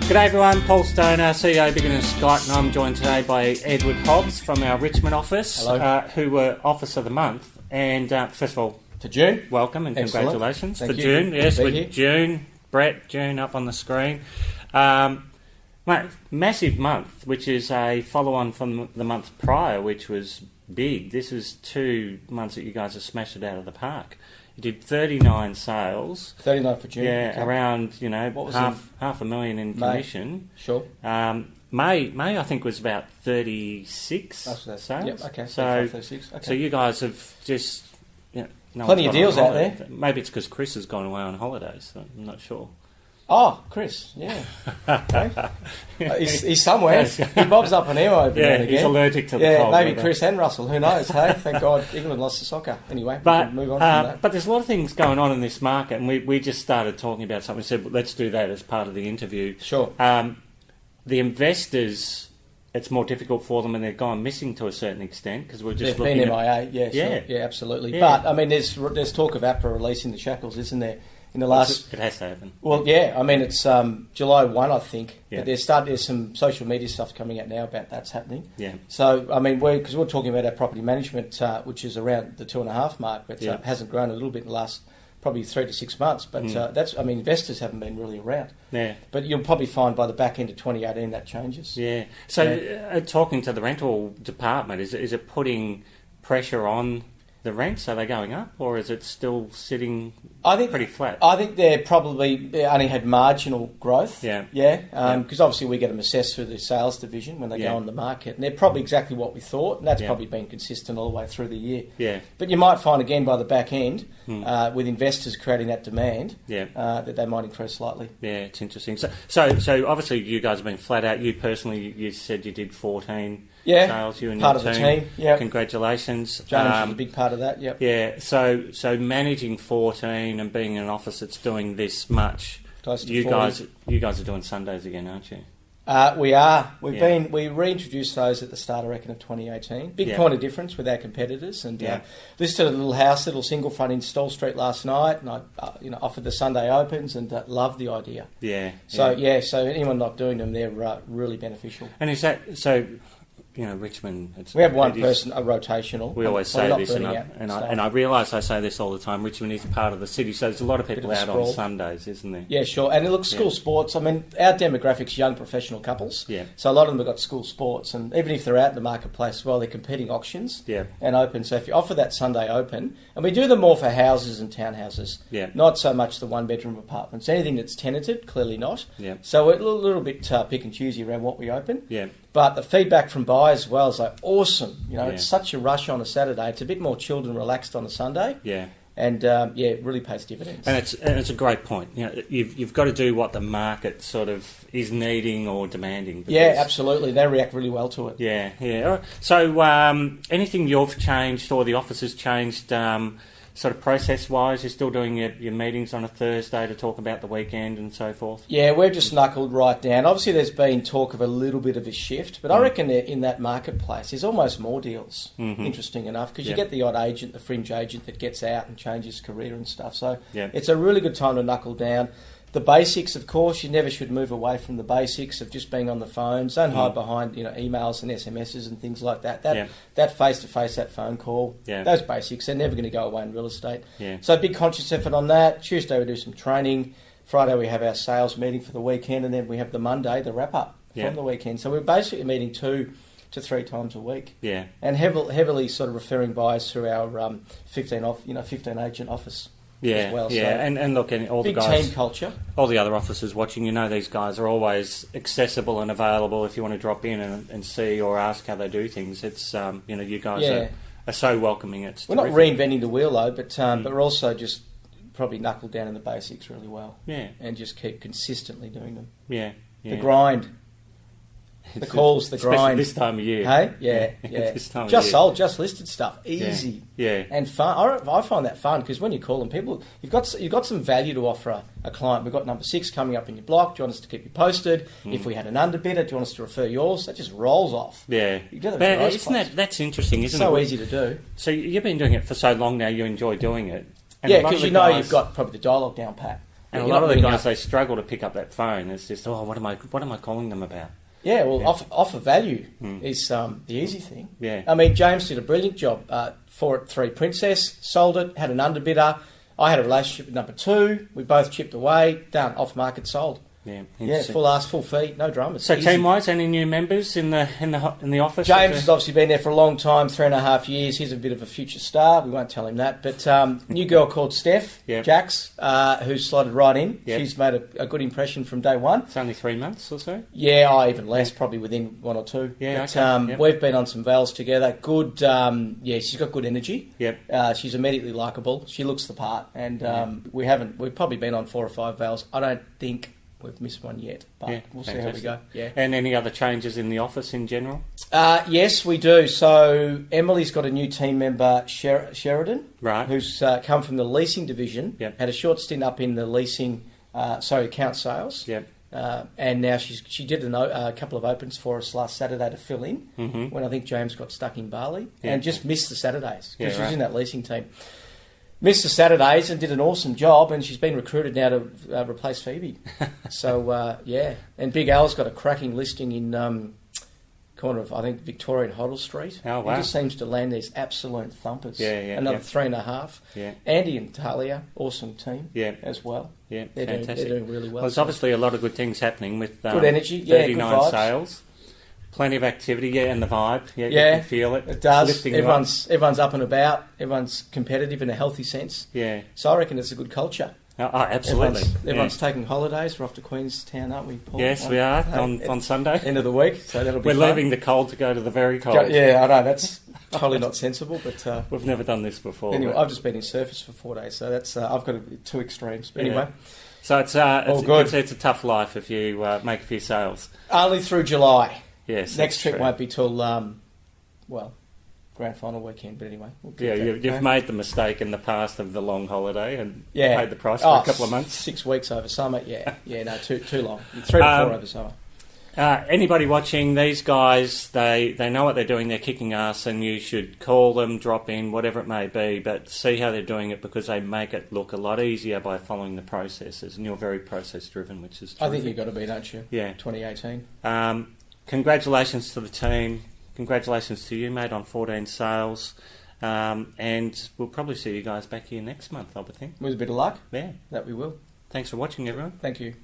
G'day everyone, Paul Stoner, CEO Biggin and Scott, and I'm joined today by Edward Hobbs from our Richmond office, who were Office of the Month. And first of all, for June, welcome and excellent. Congratulations. Thank for you. June. Yes, with here. June, Brett, June up on the screen. Mate, massive month, which is a follow-on from the month prior, which was big. This is 2 months that you guys have smashed it out of the park. You did 39 sales. 39 for June. Yeah, okay. Around, half $500,000 in commission. Sure. May I think was about 36 sales. Yep, okay. So 36. Okay. So you guys have just no plenty of deals out there. Maybe it's because Chris has gone away on holidays. So I'm not sure. Oh, Chris, yeah. Okay. He's somewhere. He bobs up an emo every now and again. He's allergic to the cold maybe weather. Chris and Russell, who knows, hey? Thank God England lost the soccer. Anyway, but, we can move on from that. But there's a lot of things going on in this market, and we just started talking about something. We said, well, let's do that as part of the interview. Sure. The investors, it's more difficult for them, and they're gone missing to a certain extent, because we're just They've looking been MIA, yeah, Yeah. sure. Yeah, absolutely. Yeah. But, I mean, there's talk of APRA releasing the shackles, isn't there? In the last... It has to happen. Well, yeah, I mean, it's July 1, I think. Yeah. But there's some social media stuff coming out now about that's happening. Yeah. So, I mean, because we're talking about our property management, which is around the 2.5 mark, but hasn't grown a little bit in the last probably 3 to 6 months. But investors haven't been really around. Yeah. But you'll probably find by the back end of 2018 that changes. Yeah. So, talking to the rental department, is it putting pressure on the rents? Are they going up, or is it still sitting pretty flat? I think they only had marginal growth. Yeah. Yeah. Because obviously we get them assessed through the sales division when they go on the market, and they're probably exactly what we thought, and that's probably been consistent all the way through the year. Yeah. But you might find again by the back end, with investors creating that demand, that they might increase slightly. Yeah, it's interesting. So obviously you guys have been flat out. You personally, you said you did 14 sales. You and part your of the team. Yeah. Congratulations. James is a big part of that. Yep. Yeah. So managing 14 and being in an office that's doing this much. Close to you 40. guys are doing Sundays again, aren't you? We are. We reintroduced those at the start, I reckon, of 2018. Big point of difference with our competitors. And listed a little house, little single front in Stoll Street last night, and I offered the Sunday opens and loved the idea. Yeah. So anyone not doing them, they're really beneficial. And is that so? Richmond. We have one person, a rotational. We always say this, and I realise I say this all the time. Richmond is part of the city, so there's a lot of people out on Sundays, isn't there? Yeah, sure. And look, school sports. I mean, our demographic's young professional couples. Yeah. So a lot of them have got school sports, and even if they're out in the marketplace, well, they're competing auctions. Yeah. And open. So if you offer that Sunday open, and we do them more for houses and townhouses. Yeah. Not so much the one-bedroom apartments. Anything that's tenanted, clearly not. Yeah. So we're a little bit pick and choosy around what we open. Yeah. But the feedback from buyers as well is like awesome. It's such a rush on a Saturday. It's a bit more chilled and relaxed on a Sunday. Yeah. And it really pays dividends. And it's a great point. You've got to do what the market sort of is needing or demanding. Yeah, absolutely. They react really well to it. Yeah, yeah. All right. So anything you've changed or the office has changed? Sort of process-wise, you're still doing your meetings on a Thursday to talk about the weekend and so forth? Yeah, we've just knuckled right down. Obviously, there's been talk of a little bit of a shift, but I reckon in that marketplace, there's almost more deals, interesting enough, because you get the odd agent, the fringe agent that gets out and changes career and stuff. So it's a really good time to knuckle down. The basics, of course, you never should move away from the basics of just being on the phones. Don't hide behind emails and SMSs and things like that. That face-to-face, that phone call, those basics, they're never going to go away in real estate. Yeah. So big conscious effort on that. Tuesday we do some training. Friday we have our sales meeting for the weekend, and then we have the Monday, the wrap-up from the weekend. So we're basically meeting 2 to 3 times a week. Yeah. And heavily sort of referring buyers through our 15 agent office. As well. Yeah, so and look, and all the guys, big team culture. All the other officers watching, these guys are always accessible and available if you want to drop in and see or ask how they do things. It's you guys are so welcoming. It's we're not reinventing the wheel though, but we're also just probably knuckled down in the basics really well. Yeah, and just keep consistently doing them. Yeah. The grind. The calls, the grind. This time of year. Hey? Yeah. This time just of year. sold, just listed stuff. Easy. Yeah. And fun. I find that fun because when you call them, people, you've got some value to offer a client. We've got number 6 coming up in your block. Do you want us to keep you posted? If we had an underbidder, do you want us to refer yours? That just rolls off. Yeah. You do that that's interesting, isn't it? So easy to do. So you've been doing it for so long now, you enjoy doing it. And because you've got probably the dialogue down pat. And a You're lot not of the ringing guys, up. they struggle to pick up that phone. It's just, what am I calling them about? Yeah, well, offer value is the easy thing. Yeah. I mean, James did a brilliant job for it. 3 Princess, sold it, had an underbidder. I had a relationship with number 2. We both chipped away, done, off market, sold. Yeah, Yeah, full ask, full fee, no dramas. So Easy. team-wise, any new members in the office? James has obviously been there for a long time, 3.5 years. He's a bit of a future star. We won't tell him that. But new girl called Steph, Yep. Jax, who's slotted right in. Yep. She's made a good impression from day one. It's only 3 months or so. Yeah, even less, probably within 1 or 2. Yeah, but, okay. Yep. We've been on some vales together. Good, she's got good energy. Yep. She's immediately likeable. She looks the part, and we've probably been on 4 or 5 vales. I don't think we've missed one yet, but we'll see how we go. Yeah. And any other changes in the office in general? Yes, we do. So Emily's got a new team member, Sheridan, Right. who's come from the leasing division. Yep. Had a short stint up in the leasing, account sales. Yep. And now she did a couple of opens for us last Saturday to fill in Mm-hmm. when I think James got stuck in Bali Yeah. and just missed the Saturdays because Yeah, she's in that leasing team. Missed the Saturdays and did an awesome job, and she's been recruited now to replace Phoebe. So, And Big Al's got a cracking listing in corner of, I think, Victoria and Hoddle Street. Oh, wow. He just seems to land these absolute thumpers. Yeah, Another 3.5. Yeah. Andy and Talia, awesome team as well. Yeah, They're fantastic. doing really well. Well, there's obviously a lot of good things happening with good energy, good 39 vibes. sales. Plenty of activity, and the vibe. You can feel it. It does. It's lifting you up. Everyone's up and about. Everyone's competitive in a healthy sense. Yeah. So I reckon it's a good culture. Oh, absolutely. Everyone's taking holidays. We're off to Queenstown, aren't we, Paul? Yes, we are on Sunday. End of the week, so that'll be We're fun. leaving the cold to go to the very cold. Yeah, I know, that's totally not sensible, but... We've never done this before. Anyway, but- I've just been in surface for 4 days, so that's I've got 2 extremes. But anyway, So it's good. it's a tough life if you make a few sales. only through July. Yes, Next that's trip true. won't be till, grand final weekend, but anyway. We'll Yeah, keep that you've going. made the mistake in the past of the long holiday and Yeah. paid the price for a couple of months. 6 weeks over summer, no, too long. 3 to 4 over summer. Anybody watching, these guys, they know what they're doing, they're kicking ass, and you should call them, drop in, whatever it may be, but see how they're doing it because they make it look a lot easier by following the processes, and you're very process-driven, which is terrific. I think you've got to be, don't you? Yeah. 2018. Congratulations to the team. Congratulations to you, mate, on 14 sales. And we'll probably see you guys back here next month, I would think. With a bit of luck, Yeah. that we will. Thanks for watching, everyone. Thank you.